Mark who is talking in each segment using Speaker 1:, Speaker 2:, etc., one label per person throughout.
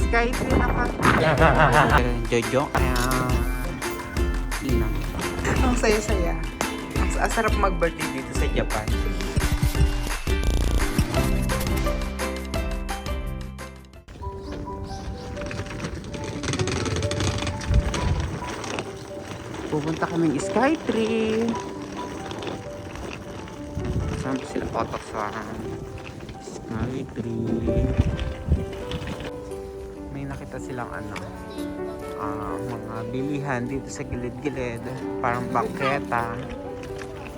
Speaker 1: Skytree na ka. Jojo. Inang. Ang saya-saya. Ang sarap mag-birthday dito sa Japan. Pupunta kaming Skytree. Saan ba sila patak sa Skytree? May nakita silang mga bilihan dito sa gilid-gilid. Parang bangketa.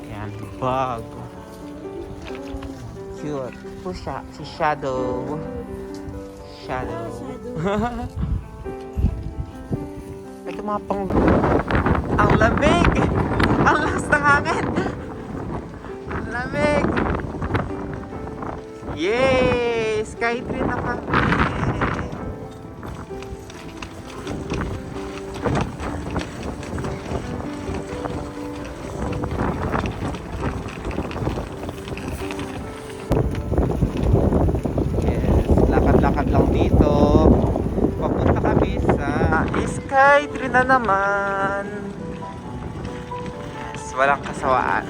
Speaker 1: Yan, bag. Cute. Pusha, si Shadow. Shadow. Ay, kumapang. Ang lamig! Ang lakas ng hangin! Ang lamig! Yay! Skytree na kami! Yes, lakad-lakad lang dito. Papunta kami sa Skytree na naman. Walang kasawaan.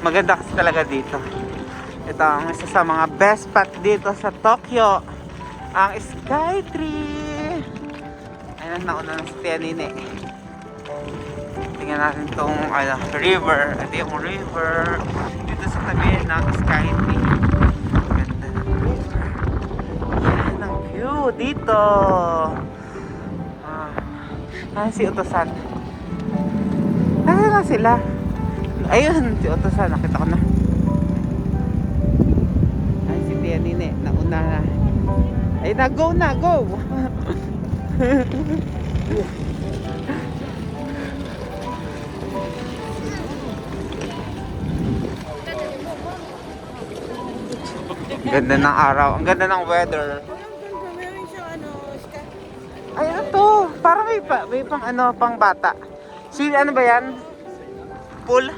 Speaker 1: Maganda kasi talaga dito. Ito ang isa sa mga best spot dito sa Tokyo. Ang Skytree. Ayun, nauna na si Tia Nini. Tingnan natin itong river. Ito yung river. Dito sa tabi ng Skytree. Ganda ng river. Yan ang view dito. Si Utosan. Nasaan na sila? Ayun, si Otosan, nakita ko na. Ay, si Tia Nini, nauna na. Ay, go na, go! Ang ganda ng araw, ang ganda ng weather. Ay, ano to? Parang may pang bata. Si ano ba yan? Pool?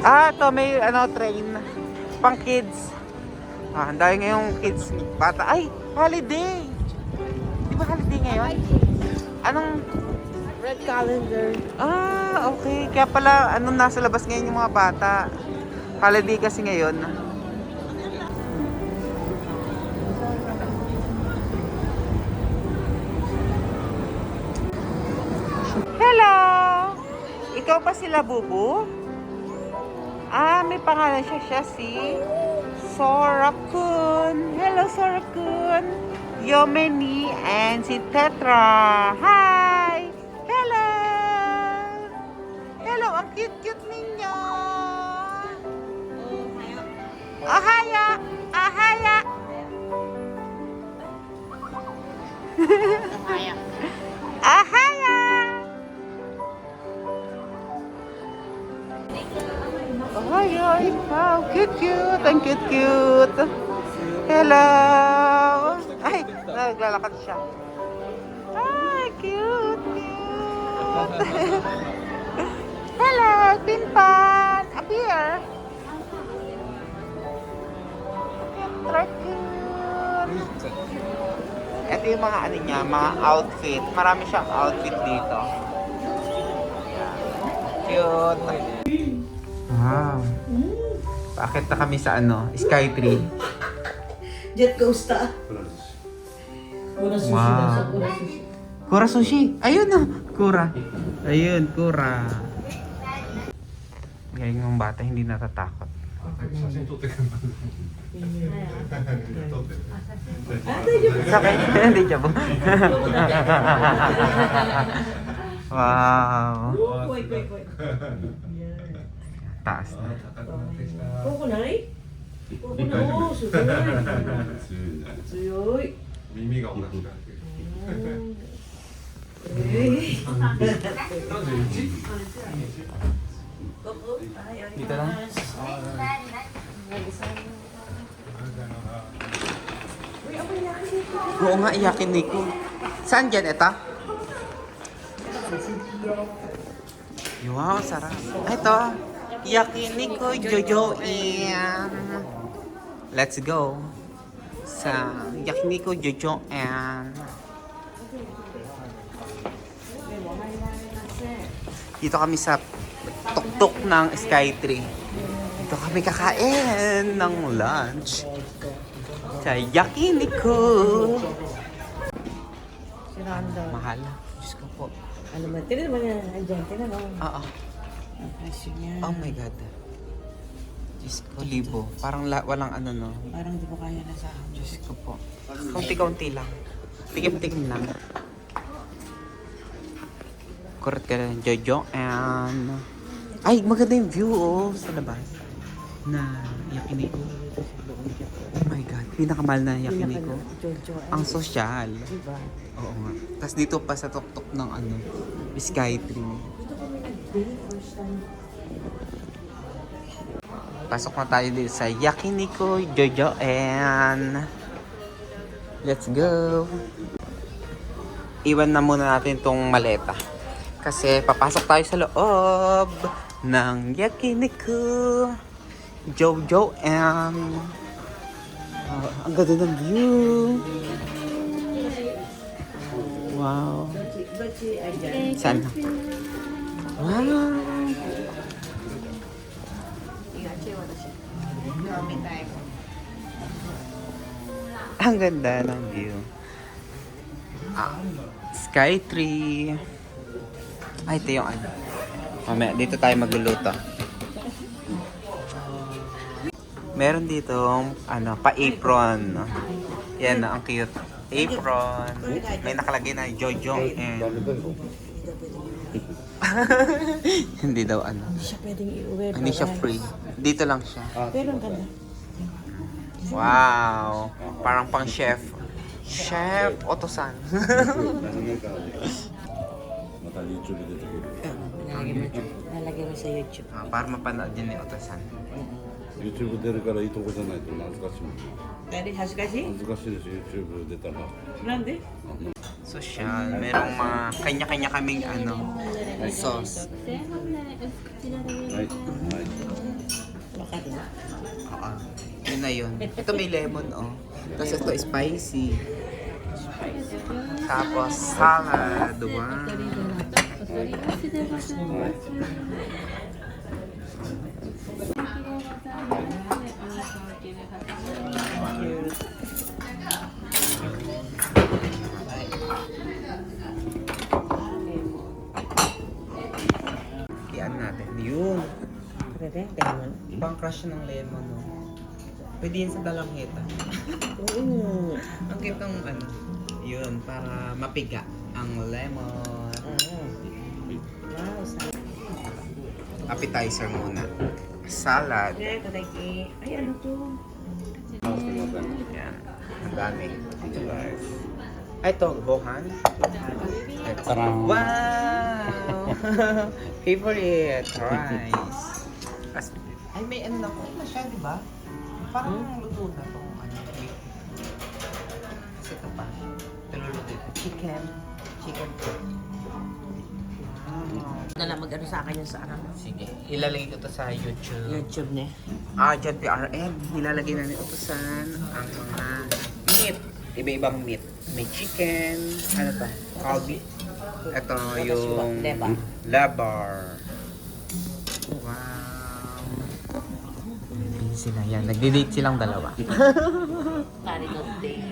Speaker 1: Ito may train pang kids. Ang dahil ngayong kids bata. Ay, holiday. Di ba holiday ngayon? Anong
Speaker 2: Red calendar.
Speaker 1: Okay. Kaya pala nasa labas ngayon yung mga bata. Holiday kasi ngayon. Hello! Ikaw pa sila, Bubu? May pangalan siya si Sora-kun. Hello, Sora-kun. Yomeni and si Tetra. Hi! Hello! Hello, ang cute-cute ninyo. Ahaya! Ahaya! Ahaya! Ahaya! Ay, wow, cute. Ang cute. Hello. Ay, naglalakad siya. Ay, cute. Hello, Pinpan. Up here. Cute. Ito yung mga niya, mga outfit. Marami siyang outfit dito. Cute. Wow. Bakit na kami sa Skytree?
Speaker 2: Jet coaster. Kura sushi daw sa kura sushi.
Speaker 1: Kura sushi. Ayun Kura. Ayun, Kura. Ngayon yung bata hindi natatakot. Sakay. Hindi jabo. Wow.
Speaker 2: Wait.
Speaker 1: Taas na.
Speaker 2: Kokonai? Kokonai. Suyoy.
Speaker 3: 耳がおかしくなってる。
Speaker 1: Dito lang? Oo nga, iyakin Nico. Saan dyan ito? Wow, sarap. Ito, yakiniku Jojo Ian. Let's go sa Yakiniku Jojoan. Dito kami sa tuktok ng Skytree. Dito kami kakain ng lunch sa Yakiniku.
Speaker 2: Si Randa.
Speaker 1: Mahal. Diyos ko po.
Speaker 2: Ano ba? Tinan mo yan. Andyan. Tinan mo.
Speaker 1: Oo.
Speaker 2: Ang presyo niya.
Speaker 1: Oh my God. Diyos ko, libo. Parang walang ano, no?
Speaker 2: Parang di ko kaya na sa akin.
Speaker 1: Diyos ko po. Kaunti-kaunti lang. Tikim-tikim lang. Kurat ka na, Jojo. And... Ay, maganda yung view, oh, sa labas. Na Yakiniku. Oh my God. Pinakamahal na Yakiniku.
Speaker 2: Jojo.
Speaker 1: Ang sosyal.
Speaker 2: Diba?
Speaker 1: Oo nga. Tapos dito pa sa tuktok ng ano, Skytree.
Speaker 2: Dito kami nag-date first time.
Speaker 1: Pasok na tayo dito sa Yakiniku Jojoan. Let's go! Iwan na muna natin tong maleta. Kasi papasok tayo sa loob ng Yakiniku Jojoan. Ang ganda ng view. Wow.
Speaker 2: Bachi, andyan.
Speaker 1: Saan? Wow. Ang ganda ng view. Skytree. Ay, ito yung ano. Mamaya, dito tayo magluluto. Meron dito, ano, pa-apron. Yan, ang cute. Apron. May nakalagay na Jojo and... Hindi daw ano.
Speaker 2: Hindi siya pwedeng i-uwi.
Speaker 1: Hindi siya free. Dito lang siya.
Speaker 2: Pero ang ganda.
Speaker 1: Wow! Parang pang chef. Chef Otosan.
Speaker 4: また YouTube 出てくる
Speaker 2: Nalagay mo sa YouTube.
Speaker 1: Para mapanood din ni Otosan.
Speaker 4: YouTube 出るからいいとこじゃないと恥ずかしいもん
Speaker 2: Dahil hasukasi?
Speaker 4: 恥ずかしいです YouTube 出たら
Speaker 2: Nande?
Speaker 1: Social. Merong mga kanya-kanya kaming ano, sauce.
Speaker 4: はいはい
Speaker 2: Baka din.
Speaker 1: Oo. Yun na yun. Ito may lemon, oh. Tapos ito spicy. Tapos salad. Wow. Iyan natin. Yun.
Speaker 2: Pwede? Lemon?
Speaker 1: Ibang crush ng lemon, no? Pwede yun sa dalangheta.
Speaker 2: Oo.
Speaker 1: Ang cute ng ano, yun, para mapiga ang lemon.
Speaker 2: Wow, sa...
Speaker 1: Appetizer muna. Salad.
Speaker 2: Ay, tatay. Ay, ano to?
Speaker 1: Yan. Ang dami. Ay, ito, gohan. Wow! Favorite rice. Ay, may ano na ko na siya, di ba? Parang luto na itong ano. Kasi ito pa. Tululuto ito. Chicken. Chicken cook. Wow.
Speaker 2: Dala mag-ano sa akin yung sa ano?
Speaker 1: Sige. Ilalagay ko to sa YouTube.
Speaker 2: YouTube ne.
Speaker 1: Dyan PRN. Nilalagay na ni Utusan ang mga meat. Iba-ibang meat. May chicken. Ano to? Kalbi. Ito yung
Speaker 2: Lebar.
Speaker 1: Lebar. Wow. Ayun sila. Yan. Nagdi-date silang dalawa.
Speaker 2: Marigot day.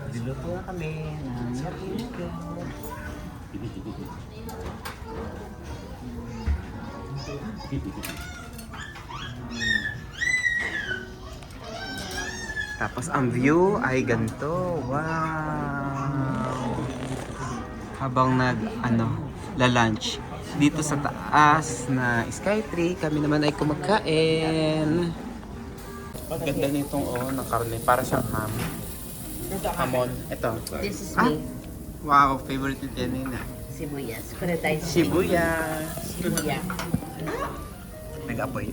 Speaker 1: Diluto na kami ng Yakiniku. Tapos ang view ay ganito. Wow! Habang la-lunch dito sa taas na Skytree, kami naman ay kumakain. Ganda nitong ng karne, para siyang ham. Hamon. Ito.
Speaker 2: This is
Speaker 1: Ah!
Speaker 2: me.
Speaker 1: Wow, favorite ni Nina.
Speaker 2: Sibuyas. Kuna tayo sa
Speaker 1: Sibuyas.
Speaker 2: Sibuya.
Speaker 1: Nag-apoy.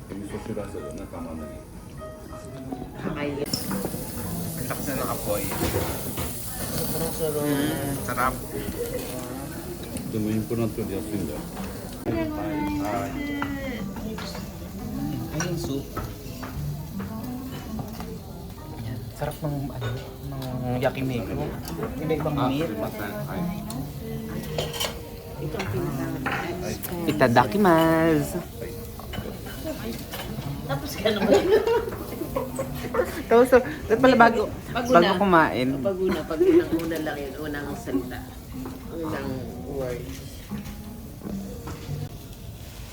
Speaker 4: 味噌汁汗で仲間なり
Speaker 2: Ay,
Speaker 1: Ang lakas na ng apoy.
Speaker 2: sobrang sarap.
Speaker 1: Sarap.
Speaker 4: でもインプラントより安いんだよ
Speaker 1: Ay. Yan. Sarap ng ano, ng yakiniku. Iba-ibang meat.
Speaker 2: Ito ang pinaka.
Speaker 1: Itadakimasu.
Speaker 2: Tapos ka naman.
Speaker 1: So, dapat pala bago
Speaker 2: na.
Speaker 1: kumain.
Speaker 2: Pag unang-una lang yun, unang salita. Unang word.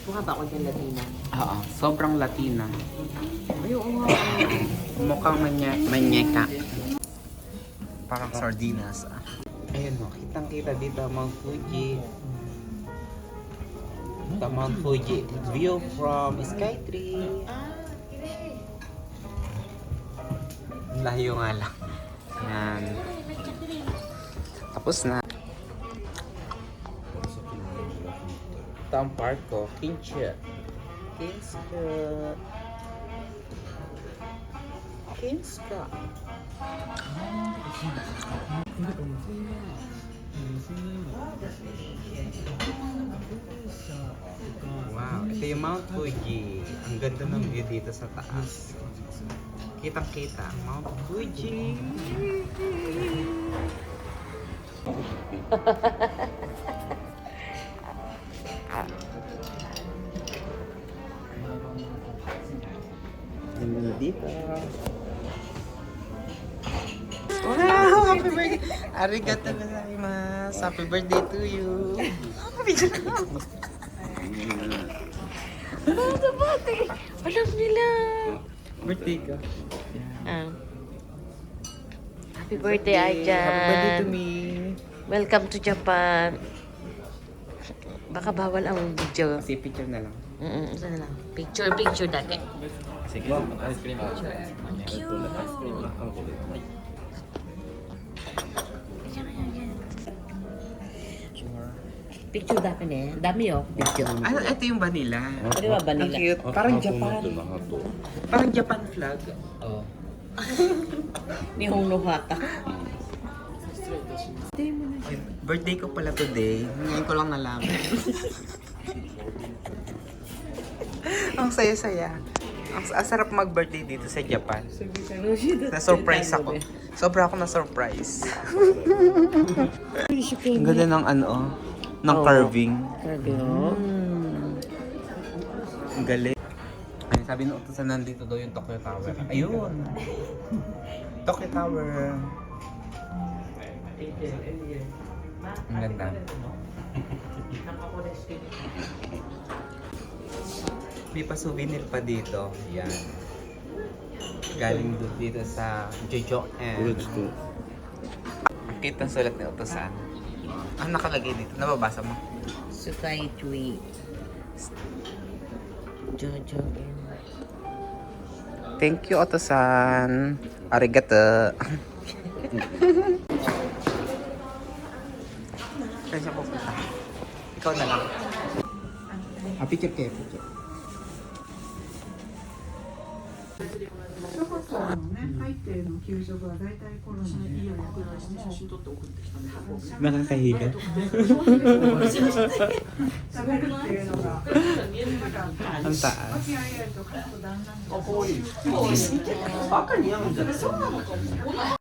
Speaker 2: Mukha ba ako dyan Latina?
Speaker 1: Oo, sobrang Latina.
Speaker 2: Ayun nga.
Speaker 1: Mukhang manyeka. Parang sardinas. Ayun mo, kitang-kita dito ang Mount Fuji. The Mount Fuji. View from Skytree. Layo nga lang. Yan. Tapos na. Ito ang park ko. Kincha. Kinska. Wow, ito yung Mount Fuji. Ang ganda ng view dito sa taas. Kitang-kita ang Mount Fuji. Ganda dito. Wow! Happy birthday! Arigato gozaimasu! Happy birthday to you!
Speaker 2: Ano ba, ate? Alam nila.
Speaker 1: Birthday ka.
Speaker 2: Happy birthday, Ajan.
Speaker 1: Happy birthday to me!
Speaker 2: Welcome to Japan. Baka bawal ang video.
Speaker 1: Kasi picture na lang.
Speaker 2: Isa na lang. Picture dati.
Speaker 1: Sige. Ice cream.
Speaker 2: Picture dati na eh. Dami oh, picture.
Speaker 1: Ano, ito yung vanilla.
Speaker 2: Ano ba, vanilla?
Speaker 1: Ang cute. Parang Japan. Parang Japan flag. Oh.
Speaker 2: Nihong Nohata.
Speaker 1: Birthday ko pala today. Ngayon ko lang nalaman. Ang saya-saya. Ang sarap mag-birthday dito sa Japan. Na-surprise ako. Sobra ako na-surprise. Ang ganda ng ano, ng carving. Ang galing. Ay, sabi ng utusan nandito daw yung Tokyo Tower. Ayun! Tokyo Tower. Ang ganda. May pa-souvenir pa dito. Yan. Galing doon dito sa Jojoen. Ang cute ng sulat ni utusan. Ang nakalagay dito. Nababasa mo?
Speaker 2: Sukai Chui. Jojo.
Speaker 1: Thank you, utusan. Arigato. Saan siya pupunta? Ikaw na lang. Picture kayo, picture.
Speaker 5: 小学校のね、入っての給食は大体コロナでいいよね、写真撮って送ってきたんだけど、
Speaker 1: Nakakahiga.
Speaker 5: 食べるっていうのが、なんか、
Speaker 1: Ang taas.
Speaker 5: 和気あいあいと家族団らんで。
Speaker 1: Baka niya ang